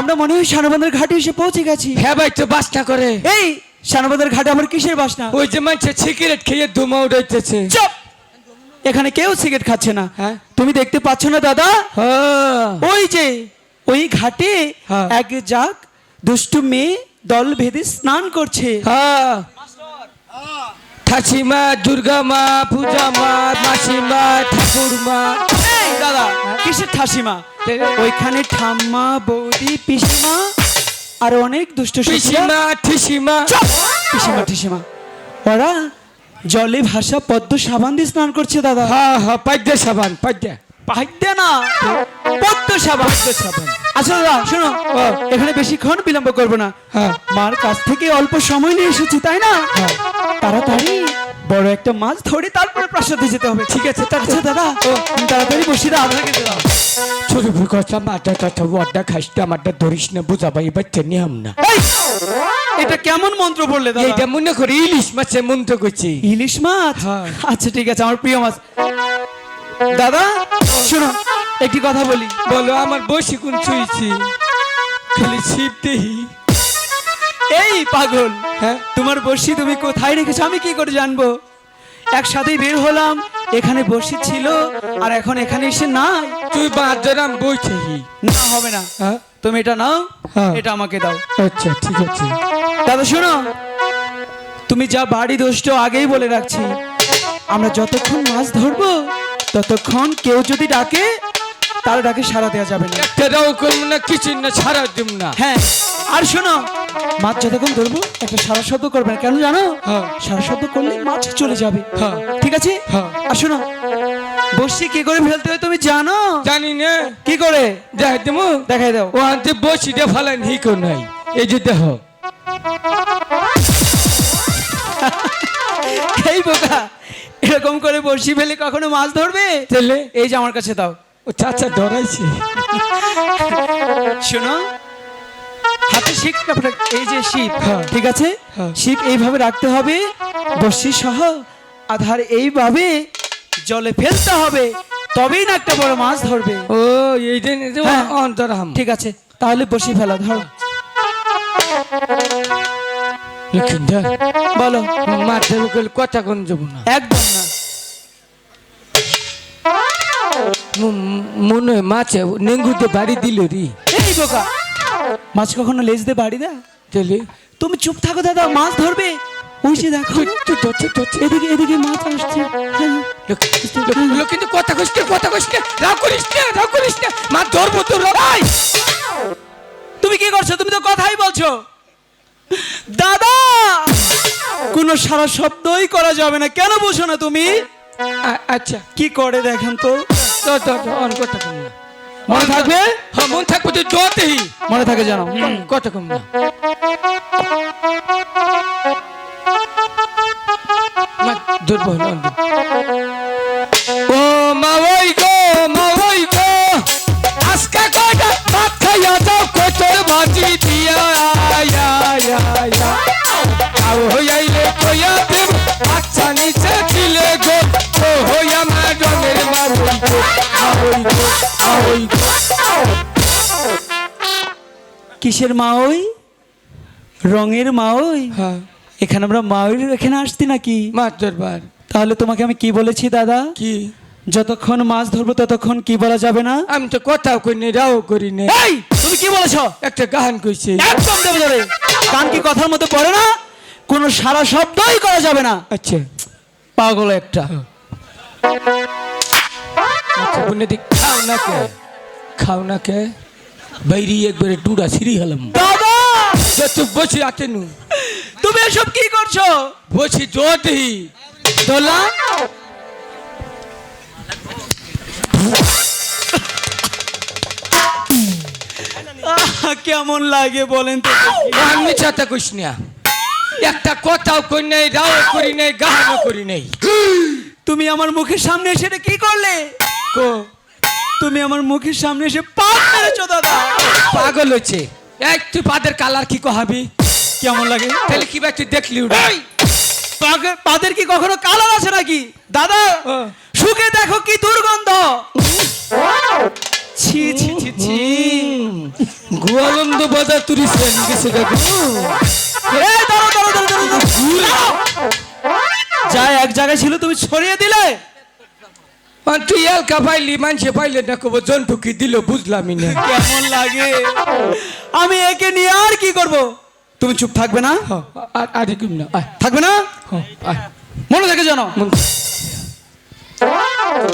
আমরা মনে হয় শানবান্ধার ঘাটে এসে পৌঁছে গেছি। হ্যাঁ ভাই তো বাসনা করে। এই শানবান্ধার ঘাটে আমার কিসের বাসনা? ওই যে মানুষ সিগারেট খেয়ে ধুমা উড়াইতেছে। চুপ! এখানে কেউ সিগারেট খাচ্ছে না। হ্যাঁ? তুমি দেখতে পাচ্ছ না দাদা? হ্যাঁ। ওই যে ওই ঘাটে হ্যাঁ। এক যাক দুষ্টু মেয়ে দল ভেদে স্নান করছে। হ্যাঁ। ঠাসিমা, দুর্গা মা, পূজা মা, মাসিমা, ঠাকুর মা। এই দাদা, কিসের ঠাসিমা? ওইখানে ঠাম্মা, বৌদি, পিসিমা আর অনেক দুষ্ট পিসিমা, ঠিসিমা। পিসিমা ঠিসিমা ওরা জলে ভাসা পদ্ম সাবান দিয়ে স্নান করছে দাদা। হ্যাঁ হ্যাঁ, পাইদে সাবান, পাইদে। পাইতে না, পদ্ম সাবান। সাবান। আচ্ছা দাদা শোনো, এখানে বেশিক্ষণ বিলম্ব করবো না। হ্যাঁ। মার কাছ থেকে অল্প সময় নিয়ে এসেছি তাই না? তাড়াতাড়ি বড় একটা মাছ ধরে তারপরে প্রাসাদে যেতে হবে। ঠিক আছে? আচ্ছা দাদা তুমি তাড়াতাড়ি বসিয়ে আধা কেটে দাও। ছোট ভুল করছে, মাটা টাটা ওয়াটা খাইতে আমারটা ধরিস না, বুঝাবাই বাচ্চা নিয়ম না। এই, এটা কেমন মন্ত্র পড়লে দাদা? এইটা মনে করি ইলিশ মাছের মন্ত্র করছি। ইলিশ মাছ? হ্যাঁ। আচ্ছা ঠিক আছে, আমার প্রিয় মাছ। দাদা শোনো, একটি কথা বলি। বলো। আমার বসি কোন ছুঁইছি, খালি ছিপ দেহি। এই পাগল, হ্যাঁ? তোমার বড়শি তুমি কোথায় রেখেছো আমি কি করে জানবো? একসাথেই বের হলাম, এখানে বড়শি ছিল আর এখন এখানে এসে নাই। তুই বাজারাম বইছি। না হবে না, হ্যাঁ? তুমি এটা নাও, হ্যাঁ। এটা আমাকে দাও। আচ্ছা ঠিক আছে। দাদা শোনো, তুমি যা বাড়ি দোষটা আগেই বলে রাখছি, আমরা যতক্ষণ মাছ ধরবো ততক্ষণ কেউ যদি ডাকে তার ডাকে সাড়া দেওয়া যাবে না। একটা রাও করব না, কিছু না, ছাড়া দিব না। হ্যাঁ, আর শোনো, মাছ যতক্ষণ ধরবো একটা সারা শব্দ করবে না, কেন জানো? হ্যাঁ। সারা শব্দ করলে মাছ চলে যাবে। হ্যাঁ। ঠিক আছে? হ্যাঁ। আর শোনো, বসি কি করে ফেলতে হয় তুমি জানো? জানি না। কি করে? দেখ দেবো, দেখাই দাও। ও আনতে বসিটা ফালান হিকো নাই। এই যে দেহ, এই বোকা, এরকম করে বড়শি ফেলে কখনো মাছ ধরবে? তাহলে এই যে আমার কাছে দাও। ও চাচা ডরাইছে। শোনো, হাতে শিক, এই যে শিপ, হ্যাঁ। ঠিক আছে? হ্যাঁ। শিপ এইভাবে রাখতে হবে, বড়শি সহ আধার এইভাবে জলে ফেলতে হবে, তবেই না একটা বড় মাছ ধরবে। ও এই যে হ্যাঁ। অন্তরাম। ঠিক আছে, তাহলে বড়শি ফেলা ধর। লক্ষিন্দর, বলো। মাঠের বকল কথা কোন যাব না। একদম না। মনে হয় মাছে নেঙ্গুতে বাড়ি দিল রি। এই বোকা, মাছ কখনো লেজ দিয়ে বাড়ি দেয়? তাহলে তুমি চুপ থাকো দাদা, মাছ ধরবে। ওই যে দেখো, এদিকে এদিকে মাছ আসছে। হ্যাঁ। কিন্তু কথা কইস না, কথা কইস না, রাগ করিস না, রাগ করিস না, মা ধরবো তো। রাই, তুমি কি করছো? তুমি তো কথাই বলছো। দাদা, কোনো সারা শব্দই করা যাবে না, কেন বুঝো না তুমি? আচ্ছা কি করে দেখেন তো। অন কথা কম না। মনে থাকবে? হ্যাঁ মন থাকবে তো জোতেই। মনে থাকে জানো। কথা কম না। ধরবো না। ও মা ওই গো, মা ওই গো, আজকে কয়টা ভাত খাইয়া যাও, কচুর ভাজি দিয়া আয়া আয়া আয়া। আও হইয়াইলে কইয়া দেব, আচ্ছা নিচে দিলে গো, ও হইয়া ম্যাডমের মা ওই গো, ওই গো, ওই গো। কিসের মা ওই? রঙের মা ওই? হ্যাঁ, এখানে আমরা মা ওই এখানে আসছি নাকি? মাছ ধরবার। তাহলে তোমাকে আমি কি বলেছি দাদা? কি? যতক্ষণ মাছ ধরবো ততক্ষণ কি বলা যাবে না? আমি তো কথাও কই নাই, রাও করি নাই। এই, তুমি কি বলেছো? একটা গান কইছে। একদম দেবে ধরে। কান কি কথার মধ্যে পড়ে না? কোনো সারা শব্দই করা যাবে না। আচ্ছা পাগল একটা। আচ্ছা বুনে দি খাও না কে, খাও না কে, বাইরি একবারে টুডা সিঁড়ি হলাম। দাদা, যত বসে আতে নু, তুমি এসব কি করছো? বসে জোতেই দোলা, কেমন লাগে বলেন তো? আমি চাতা কইস না, একটা কথাও কই নাই, রাও করি নাই, গাহানো করি নাই। তুমি আমার মুখের সামনে এসে এটা কি করলে? কো তুমি আমার মুখের সামনে এসে পাক মেরেছো দাদা। পাগল হচ্ছে। এই তুই পাদের কালার কি কহাবি? কেমন লাগে? তাহলে কি ভাই তুই দেখলি ওটা? পাদের কি কখনো কালার আছে নাকি দাদা? শুকে দেখো কি দুর্গন্ধ। ছি ছি ছি ছি। গোয়ালন্দ তো বাজার তুরি সেন গেছে কাকু এই দাঁড়াও, দাঁড়াও, দাঁড়াও, দাঁড়াও, দাঁড়াও। যা এক জায়গায় ছিল তুমি ছড়িয়ে দিলে। তুই এলকা পাইলি মানুষে পাইলে না কব জন্টু কি দিল বুঝলামই না কেমন লাগে? আমি একে নিয়ে আর কি করব? তুমি চুপ থাকবে না? আর কি না আয় থাকবে না? আয় মনে থাকে জানো।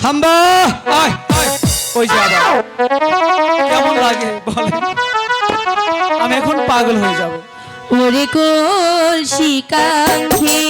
হাম্বা, আয় আয় ওই যে আবার। কেমন লাগে বলে? আমি এখন পাগল হয়ে যাব। ওরে কলসি কাঙ্ক্ষী